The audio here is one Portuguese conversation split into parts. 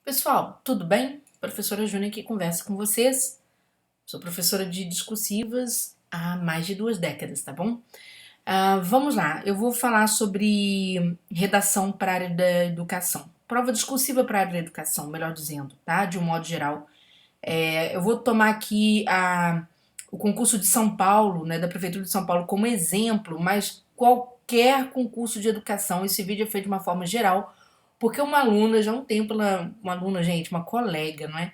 Pessoal, tudo bem? Professora Júnia aqui conversa com vocês. Sou professora de discursivas há mais de 2 décadas, tá bom? Vamos lá, eu vou falar sobre redação para a área da educação. Prova discursiva para a área da educação, melhor dizendo, tá? De um modo geral. Eu vou tomar aqui o concurso de São Paulo, né, da Prefeitura de São Paulo, como exemplo, mas qualquer concurso de educação, esse vídeo é feito de uma forma geral, porque uma aluna, já há um tempo, uma aluna, gente, uma colega, não é?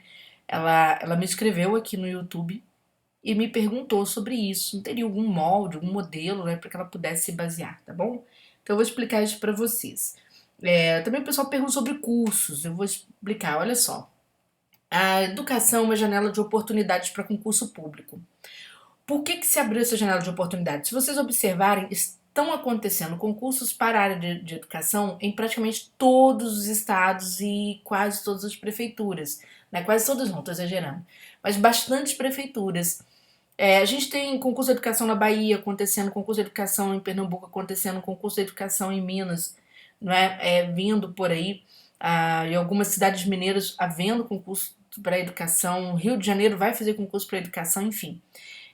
Ela me escreveu aqui no YouTube e me perguntou sobre isso. Não teria algum molde, algum modelo, né, para que ela pudesse se basear, tá bom? Então eu vou explicar isso para vocês. Também o pessoal pergunta sobre cursos, eu vou explicar, olha só. A educação é uma janela de oportunidades para concurso público. Por que se abriu essa janela de oportunidades? Se vocês observarem, estão acontecendo concursos para a área de educação em praticamente todos os estados e quase todas as prefeituras. Né? Quase todas não, estou exagerando. Mas bastantes prefeituras. A gente tem concurso de educação na Bahia acontecendo, concurso de educação em Pernambuco acontecendo, concurso de educação em Minas, não é? Vindo por aí. Em algumas cidades mineiras havendo concurso para educação, Rio de Janeiro vai fazer concurso para educação, enfim.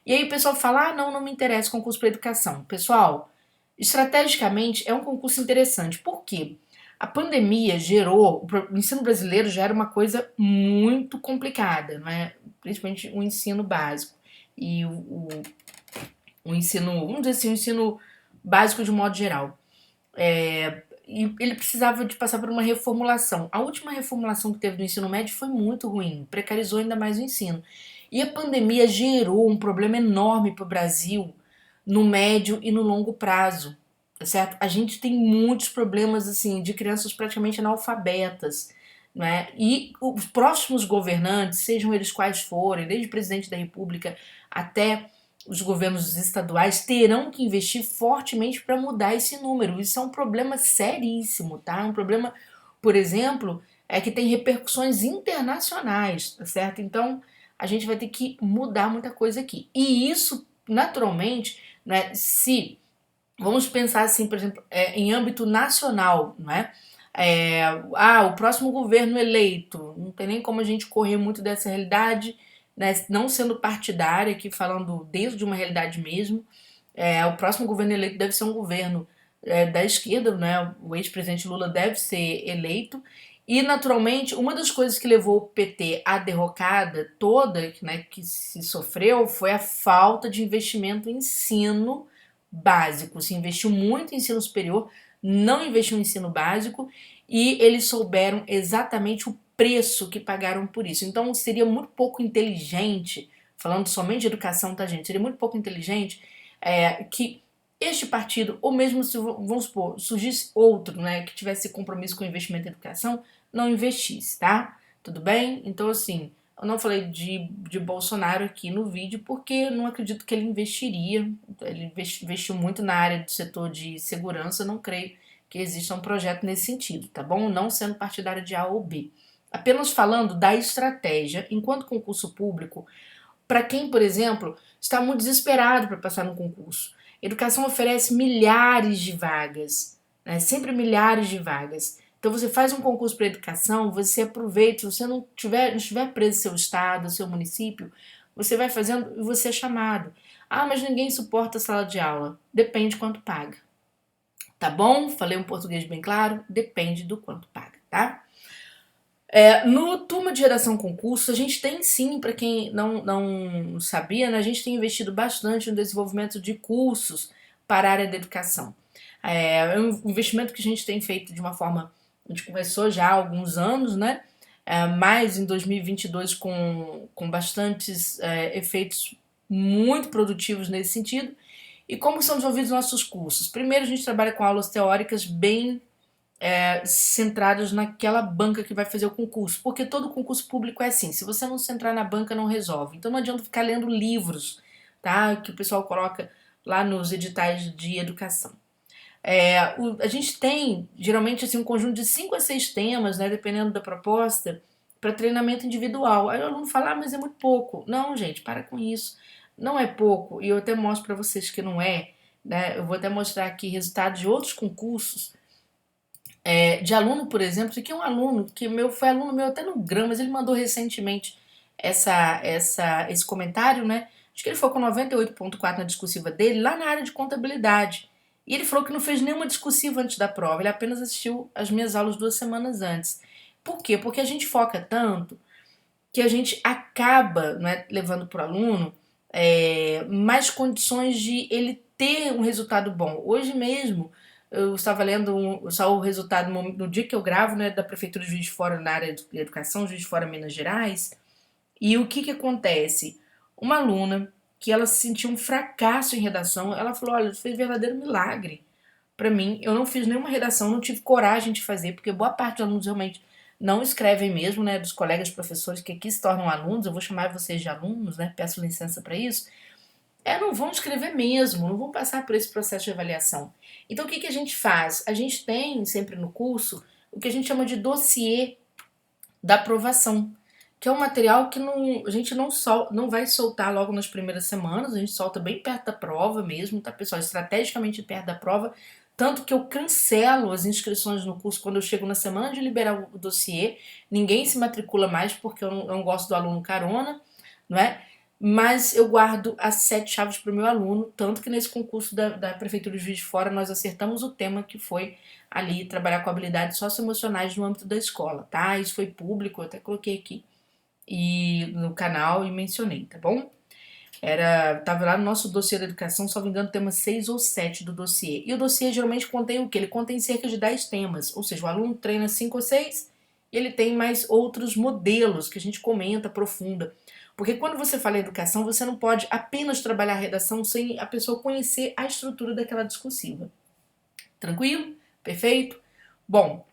E aí o pessoal fala: não, não me interessa concurso para educação. Pessoal, estrategicamente é um concurso interessante. Por quê? A pandemia gerou, o ensino brasileiro já era uma coisa muito complicada, não é? Principalmente o ensino básico. E o ensino, vamos dizer assim, o ensino básico de um modo geral. E ele precisava de passar por uma reformulação. A última reformulação que teve no ensino médio foi muito ruim, precarizou ainda mais o ensino. E a pandemia gerou um problema enorme para o Brasil no médio e no longo prazo, tá certo? A gente tem muitos problemas assim de crianças praticamente analfabetas, né? E os próximos governantes, sejam eles quais forem, desde o presidente da República até os governos estaduais, terão que investir fortemente para mudar esse número. Isso é um problema seríssimo, tá? Um problema, por exemplo, que tem repercussões internacionais, tá certo? Então, a gente vai ter que mudar muita coisa aqui. E isso, naturalmente, né, se vamos pensar assim, por exemplo, em âmbito nacional, não é? O próximo governo eleito, não tem nem como a gente correr muito dessa realidade, né? Não sendo partidária, aqui falando dentro de uma realidade mesmo. O próximo governo eleito deve ser um governo da esquerda, né? O ex-presidente Lula deve ser eleito. E, naturalmente, uma das coisas que levou o PT à derrocada toda, né, que se sofreu, foi a falta de investimento em ensino básico. Se investiu muito em ensino superior, não investiu em ensino básico e eles souberam exatamente o preço que pagaram por isso. Então seria muito pouco inteligente, falando somente de educação, tá, gente? Seria muito pouco inteligente que este partido, ou mesmo se, vamos supor, surgisse outro, né, que tivesse compromisso com o investimento em educação, não investisse, tá? Tudo bem? Então, assim, eu não falei de Bolsonaro aqui no vídeo porque não acredito que ele investiria. Ele investiu muito na área do setor de segurança, não creio que exista um projeto nesse sentido, tá bom? Não sendo partidário de A ou B. Apenas falando da estratégia, enquanto concurso público, para quem, por exemplo, está muito desesperado para passar no concurso. Educação oferece milhares de vagas, né? Sempre milhares de vagas. Então você faz um concurso para educação, você aproveita, se você não estiver preso ao seu estado, ao seu município, você vai fazendo e você é chamado. Mas ninguém suporta a sala de aula. Depende quanto paga. Tá bom? Falei um português bem claro? Depende do quanto paga, tá? No Turma de Geração Concurso, a gente tem sim, para quem não sabia, né, a gente tem investido bastante no desenvolvimento de cursos para a área da educação. É um investimento que a gente tem feito de uma forma, a gente começou já há alguns anos, né? Mas em 2022 com bastantes efeitos muito produtivos nesse sentido. E como são desenvolvidos nossos cursos? Primeiro, a gente trabalha com aulas teóricas bem centrados naquela banca que vai fazer o concurso, porque todo concurso público é assim, se você não centrar na banca não resolve, então não adianta ficar lendo livros, tá, que o pessoal coloca lá nos editais de educação. A gente tem geralmente assim um conjunto de 5 a 6 temas, né, dependendo da proposta, para treinamento individual. Aí o aluno fala: mas é muito pouco. Não, gente, para com isso. Não é pouco, e eu até mostro para vocês que não é, né? Eu vou até mostrar aqui resultados de outros concursos De aluno, por exemplo, isso aqui é um aluno que foi aluno meu até no Grama, mas ele mandou recentemente esse comentário, né? Acho que ele foi com 98,4 na discursiva dele, lá na área de contabilidade. E ele falou que não fez nenhuma discursiva antes da prova, ele apenas assistiu as minhas aulas 2 semanas antes. Por quê? Porque a gente foca tanto que a gente acaba, né, levando para o aluno mais condições de ele ter um resultado bom. Hoje mesmo, eu estava lendo só o resultado no dia que eu gravo, né, da Prefeitura de Juiz de Fora na área de educação, Juiz de Fora, Minas Gerais. E o que que acontece? Uma aluna que ela se sentiu um fracasso em redação, ela falou: olha, fez verdadeiro milagre para mim. Eu não fiz nenhuma redação, não tive coragem de fazer, porque boa parte dos alunos realmente não escrevem mesmo, né? Dos colegas professores que aqui se tornam alunos, eu vou chamar vocês de alunos, né? Peço licença para isso. Não vão escrever mesmo, não vão passar por esse processo de avaliação. Então o que que a gente faz? A gente tem sempre no curso o que a gente chama de dossiê da aprovação, que é um material que a gente não vai soltar logo nas primeiras semanas, a gente solta bem perto da prova mesmo, tá, pessoal? Estrategicamente perto da prova, tanto que eu cancelo as inscrições no curso quando eu chego na semana de liberar o dossiê, ninguém se matricula mais porque eu não gosto do aluno carona, não é? Mas eu guardo as 7 chaves para o meu aluno, tanto que nesse concurso da Prefeitura de Juiz de Fora nós acertamos o tema que foi ali trabalhar com habilidades socioemocionais no âmbito da escola, tá? Isso foi público, eu até coloquei aqui e no canal e mencionei, tá bom? Tava lá no nosso dossiê da educação, só me engano, tema 6 ou 7 do dossiê. E o dossiê geralmente contém o quê? Ele contém cerca de 10 temas, ou seja, o aluno treina 5 ou 6 e ele tem mais outros modelos que a gente comenta, aprofunda. Porque quando você fala em educação, você não pode apenas trabalhar a redação sem a pessoa conhecer a estrutura daquela discursiva. Tranquilo? Perfeito? Bom,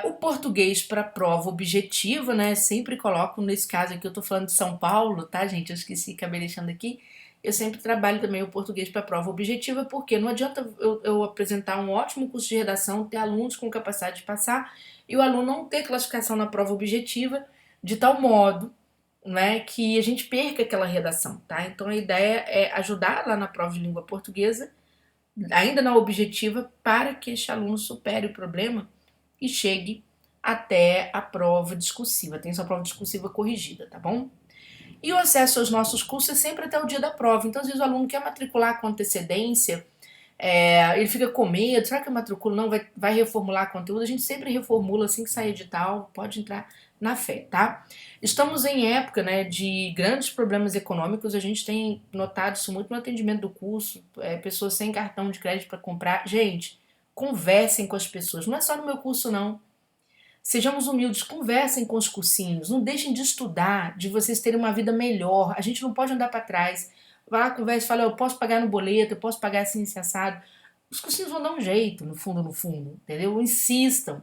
o português para prova objetiva, né? Sempre coloco, nesse caso aqui eu tô falando de São Paulo, tá, gente? Eu esqueci, acabei deixando aqui. Eu sempre trabalho também o português para prova objetiva, porque não adianta eu apresentar um ótimo curso de redação, ter alunos com capacidade de passar e o aluno não ter classificação na prova objetiva de tal modo, né, que a gente perca aquela redação, tá? Então a ideia é ajudar lá na prova de língua portuguesa, ainda na objetiva, para que este aluno supere o problema e chegue até a prova discursiva, tem sua prova discursiva corrigida, tá bom? E o acesso aos nossos cursos é sempre até o dia da prova, então às vezes o aluno quer matricular com antecedência, ele fica com medo, será que eu matriculo? Não, vai reformular conteúdo, a gente sempre reformula assim que sair edital, pode entrar na fé, tá? Estamos em época, né, de grandes problemas econômicos, a gente tem notado isso muito no atendimento do curso, pessoas sem cartão de crédito para comprar. Gente, conversem com as pessoas, não é só no meu curso não. Sejamos humildes, conversem com os cursinhos, não deixem de estudar, de vocês terem uma vida melhor. A gente não pode andar para trás. Vai lá, conversa, fala, eu posso pagar no boleto, eu posso pagar assim, esse assado. Os cursinhos vão dar um jeito, no fundo, entendeu? Insistam,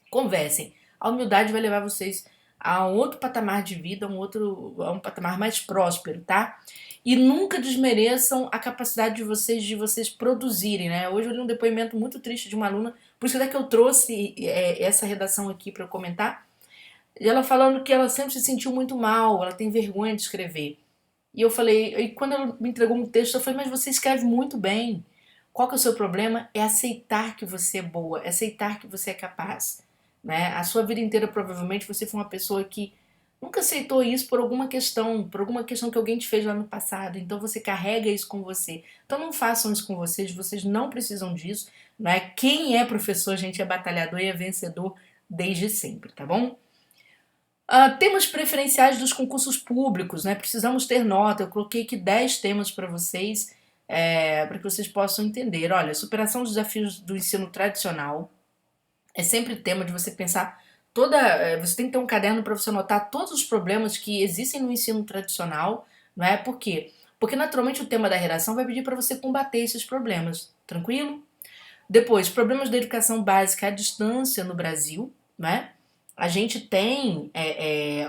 conversem. A humildade vai levar vocês a um outro patamar de vida, a um patamar mais próspero, tá? E nunca desmereçam a capacidade de vocês produzirem, né? Hoje eu li um depoimento muito triste de uma aluna, por isso que eu trouxe essa redação aqui para eu comentar, e ela falando que ela sempre se sentiu muito mal, ela tem vergonha de escrever. E eu falei, e quando ela me entregou um texto, eu falei, mas você escreve muito bem. Qual que é o seu problema? É aceitar que você é boa, é aceitar que você é capaz. Né? A sua vida inteira, provavelmente, você foi uma pessoa que nunca aceitou isso por alguma questão que alguém te fez lá no passado. Então você carrega isso com você. Então não façam isso com vocês não precisam disso. Né? Quem é professor, gente, é batalhador e é vencedor desde sempre, tá bom? Temas preferenciais dos concursos públicos, né? Precisamos ter nota. Eu coloquei aqui 10 temas para vocês, para que vocês possam entender. Olha, superação dos desafios do ensino tradicional é sempre tema de você pensar você tem que ter um caderno para você anotar todos os problemas que existem no ensino tradicional, não é? Por quê? Porque naturalmente o tema da redação vai pedir para você combater esses problemas, tranquilo? Depois, problemas da educação básica à distância no Brasil, né? A gente tem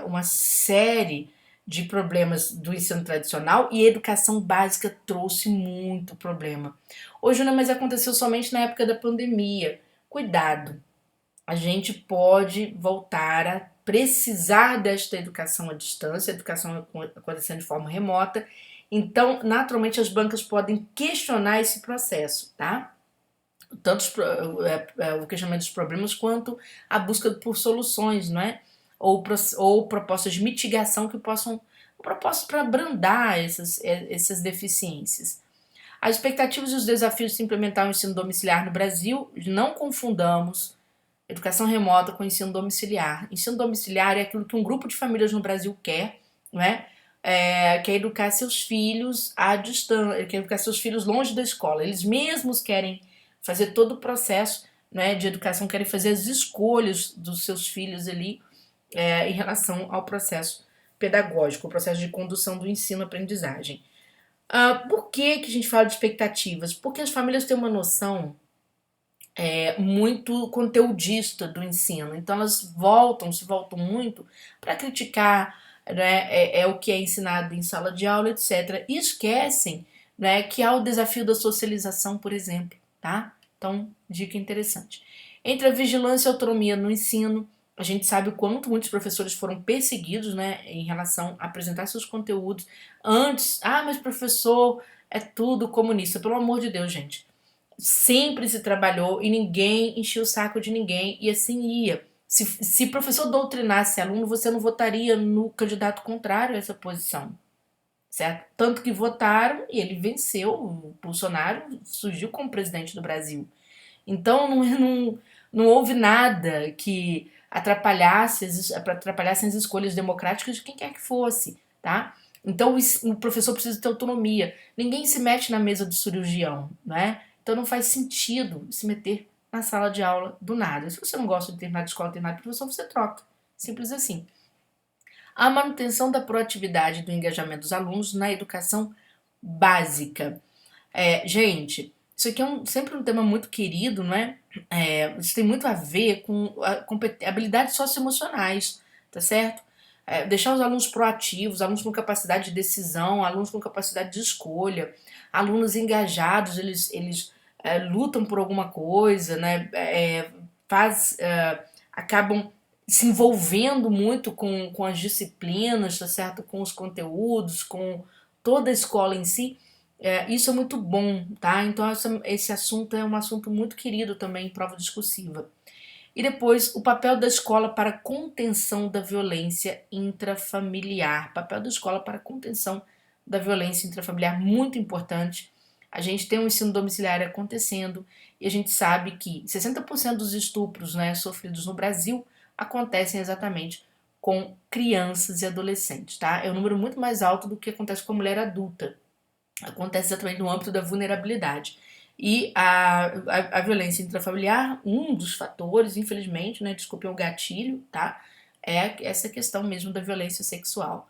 uma série de problemas do ensino tradicional e a educação básica trouxe muito problema. Hoje não, mas aconteceu somente na época da pandemia. Cuidado, a gente pode voltar a precisar desta educação à distância, educação acontecendo de forma remota. Então, naturalmente, as bancas podem questionar esse processo, tá? tanto o questionamento dos problemas quanto a busca por soluções, não é? Ou propostas de mitigação que possam, propostas para abrandar essas deficiências. As expectativas e os desafios de se implementar o ensino domiciliar no Brasil, não confundamos educação remota com ensino domiciliar. Ensino domiciliar é aquilo que um grupo de famílias no Brasil quer, não é? Quer educar seus filhos à distância, quer educar seus filhos longe da escola. Eles mesmos querem fazer todo o processo, né, de educação, querem fazer as escolhas dos seus filhos ali em relação ao processo pedagógico, o processo de condução do ensino-aprendizagem. Por que a gente fala de expectativas? Porque as famílias têm uma noção muito conteudista do ensino, então elas se voltam muito para criticar, né, o que é ensinado em sala de aula, etc. E esquecem, né, que há o desafio da socialização, por exemplo, tá? Então, dica interessante. Entre a vigilância e a autonomia no ensino, a gente sabe o quanto muitos professores foram perseguidos, né, em relação a apresentar seus conteúdos antes. Mas professor é tudo comunista. Pelo amor de Deus, gente. Sempre se trabalhou e ninguém enchia o saco de ninguém e assim ia. Se professor doutrinasse aluno, você não votaria no candidato contrário a essa posição, certo? Tanto que votaram e ele venceu, o Bolsonaro surgiu como presidente do Brasil. Então não houve nada que atrapalhasse as escolhas democráticas de quem quer que fosse, tá? Então o professor precisa ter autonomia. Ninguém se mete na mesa do cirurgião, né? Então não faz sentido se meter na sala de aula do nada. Se você não gosta de determinada escola, determinado professor, você troca. Simples assim. A manutenção da proatividade e do engajamento dos alunos na educação básica. Gente, isso aqui é sempre um tema muito querido, não é? Isso tem muito a ver com habilidades socioemocionais, tá certo? Deixar os alunos proativos, alunos com capacidade de decisão, alunos com capacidade de escolha, alunos engajados, eles lutam por alguma coisa, né? Acabam se envolvendo muito com as disciplinas, tá certo? Com os conteúdos, com toda a escola em si. Isso é muito bom, tá? Então esse assunto é um assunto muito querido também em prova discursiva. E depois, o papel da escola para a contenção da violência intrafamiliar. Papel da escola para a contenção da violência intrafamiliar, muito importante. A gente tem um ensino domiciliar acontecendo e a gente sabe que 60% dos estupros, né, sofridos no Brasil acontecem exatamente com crianças e adolescentes, tá? É um número muito mais alto do que acontece com a mulher adulta. Acontece exatamente no âmbito da vulnerabilidade. E a violência intrafamiliar, um dos fatores, infelizmente, né, desculpem o gatilho, tá? É essa questão mesmo da violência sexual.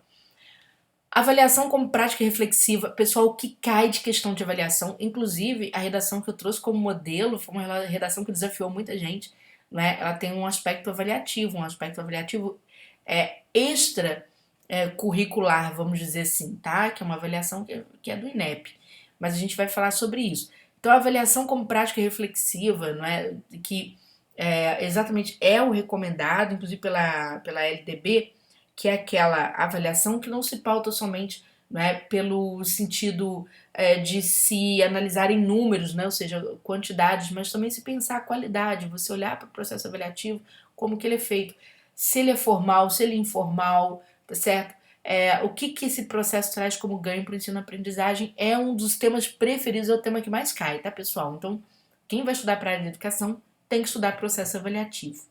Avaliação como prática reflexiva, pessoal, o que cai de questão de avaliação, inclusive a redação que eu trouxe como modelo, foi uma redação que desafiou muita gente, né? Ela tem um aspecto avaliativo extra curricular, vamos dizer assim, tá? Que é uma avaliação que é do INEP. Mas a gente vai falar sobre isso. Então, a avaliação como prática reflexiva, não é? Que exatamente é o recomendado, inclusive pela LDB, que é aquela avaliação que não se pauta somente, né, pelo sentido de se analisar em números, né, ou seja, quantidades, mas também se pensar a qualidade, você olhar para o processo avaliativo, como que ele é feito, se ele é formal, se ele é informal, tá certo? O que esse processo traz como ganho para o ensino-aprendizagem é um dos temas preferidos, é o tema que mais cai, tá, pessoal? Então, quem vai estudar para a área de educação tem que estudar processo avaliativo.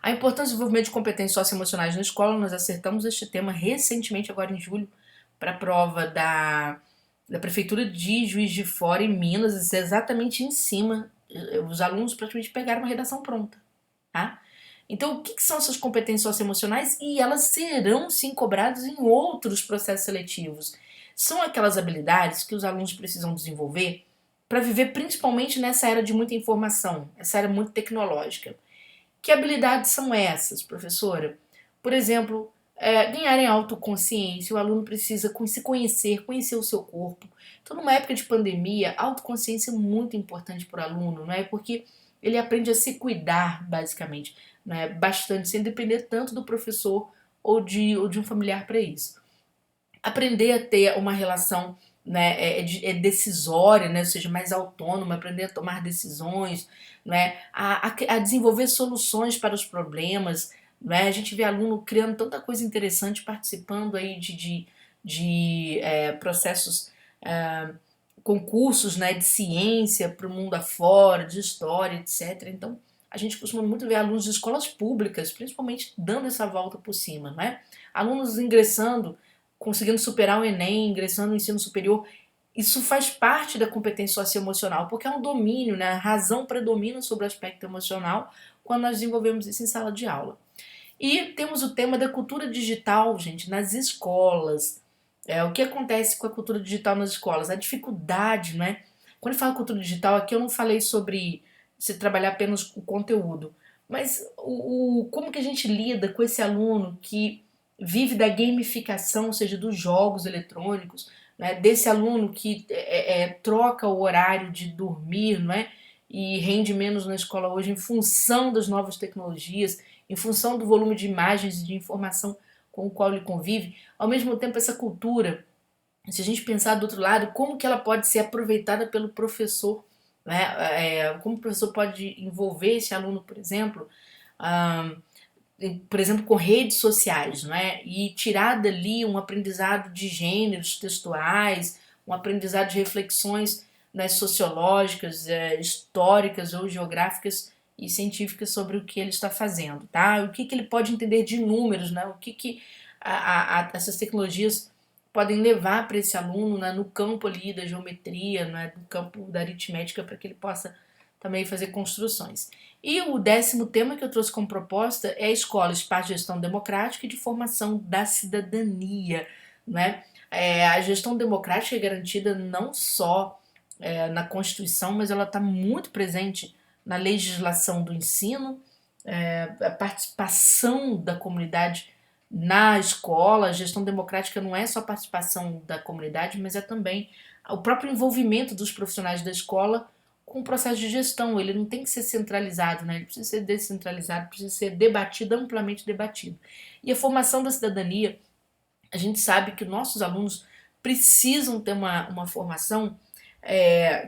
A importância do desenvolvimento de competências socioemocionais na escola, nós acertamos este tema recentemente, agora em julho, para a prova da Prefeitura de Juiz de Fora, em Minas, exatamente em cima. Os alunos praticamente pegaram uma redação pronta, tá? Então, o que são essas competências socioemocionais? E elas serão, sim, cobradas em outros processos seletivos. São aquelas habilidades que os alunos precisam desenvolver para viver principalmente nessa era de muita informação, essa era muito tecnológica. Que habilidades são essas, professora? Por exemplo, ganharem autoconsciência, o aluno precisa se conhecer, conhecer o seu corpo. Então, numa época de pandemia, a autoconsciência é muito importante para o aluno, não é? Porque ele aprende a se cuidar, basicamente, né? Bastante, sem depender tanto do professor ou de um familiar para isso. Aprender a ter uma relação né, é decisória, né, ou seja, mais autônoma, aprender a tomar decisões, né, a desenvolver soluções para os problemas, né, a gente vê aluno criando tanta coisa interessante, participando aí de processos, é, concursos, né, de ciência para o mundo afora, de história, etc. Então, a gente costuma muito ver alunos de escolas públicas, principalmente, dando essa volta por cima, né? Alunos ingressando, conseguindo superar o Enem, ingressando no ensino superior. Isso faz parte da competência socioemocional, porque é um domínio, né? A razão predomina sobre o aspecto emocional quando nós desenvolvemos isso em sala de aula. E temos o tema da cultura digital, gente, nas escolas. O que acontece com a cultura digital nas escolas? A dificuldade, né? Quando eu falo cultura digital, aqui eu não falei sobre se trabalhar apenas o conteúdo, mas como que a gente lida com esse aluno que vive da gamificação, ou seja, dos jogos eletrônicos, né? Desse aluno que troca o horário de dormir, não é? E rende menos na escola hoje em função das novas tecnologias, em função do volume de imagens e de informação com o qual ele convive. Ao mesmo tempo, essa cultura, se a gente pensar do outro lado, como que ela pode ser aproveitada pelo professor, né? Como o professor pode envolver esse aluno, ah, por exemplo, com redes sociais, não é? E tirar dali um aprendizado de gêneros textuais, um aprendizado de reflexões, né, sociológicas, históricas ou geográficas e científicas sobre o que ele está fazendo, tá? O que ele pode entender de números, né? O que essas tecnologias podem levar para esse aluno, né, no campo ali da geometria, né, no campo da aritmética, para que ele possa também fazer construções. E o 10º tema que eu trouxe como proposta é a escola, espaço de gestão democrática e de formação da cidadania, né? A gestão democrática é garantida não só na Constituição, mas ela está muito presente na legislação do ensino, a participação da comunidade na escola. A gestão democrática não é só a participação da comunidade, mas é também o próprio envolvimento dos profissionais da escola com o processo de gestão. Ele não tem que ser centralizado, né? Ele precisa ser descentralizado, precisa ser debatido, amplamente debatido. E a formação da cidadania, a gente sabe que nossos alunos precisam ter uma formação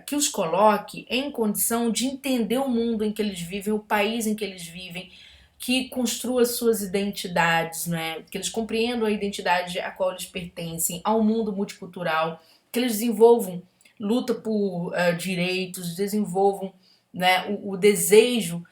que os coloque em condição de entender o mundo em que eles vivem, o país em que eles vivem, que construa suas identidades, né? Que eles compreendam a identidade a qual eles pertencem, ao mundo multicultural, que eles desenvolvam luta por direitos, desenvolvam, né, o desejo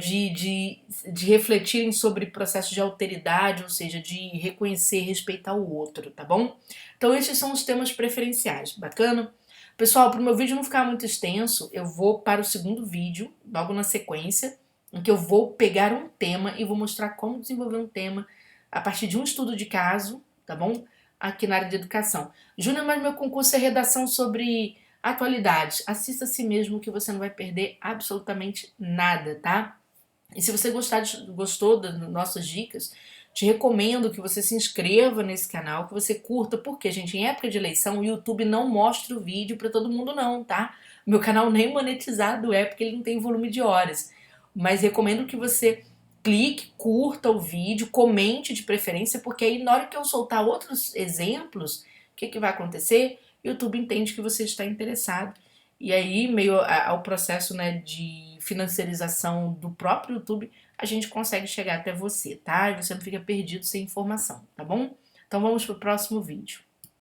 de refletirem sobre processos de alteridade, ou seja, de reconhecer e respeitar o outro, tá bom? Então esses são os temas preferenciais, bacana? Pessoal, para o meu vídeo não ficar muito extenso, eu vou para o segundo vídeo, logo na sequência, em que eu vou pegar um tema e vou mostrar como desenvolver um tema a partir de um estudo de caso, tá bom? Aqui na área de educação. Júnior, mas meu concurso é redação sobre atualidades. Assista a si mesmo que você não vai perder absolutamente nada, tá? E se você gostou das nossas dicas, te recomendo que você se inscreva nesse canal, que você curta, porque, gente, em época de eleição, o YouTube não mostra o vídeo para todo mundo não, tá? O meu canal nem monetizado é, porque ele não tem volume de horas. Mas recomendo que você clique, curta o vídeo, comente de preferência, porque aí na hora que eu soltar outros exemplos, o que vai acontecer? O YouTube entende que você está interessado. E aí, meio ao processo, né, de financiarização do próprio YouTube, a gente consegue chegar até você, tá? E você não fica perdido sem informação, tá bom? Então vamos pro próximo vídeo.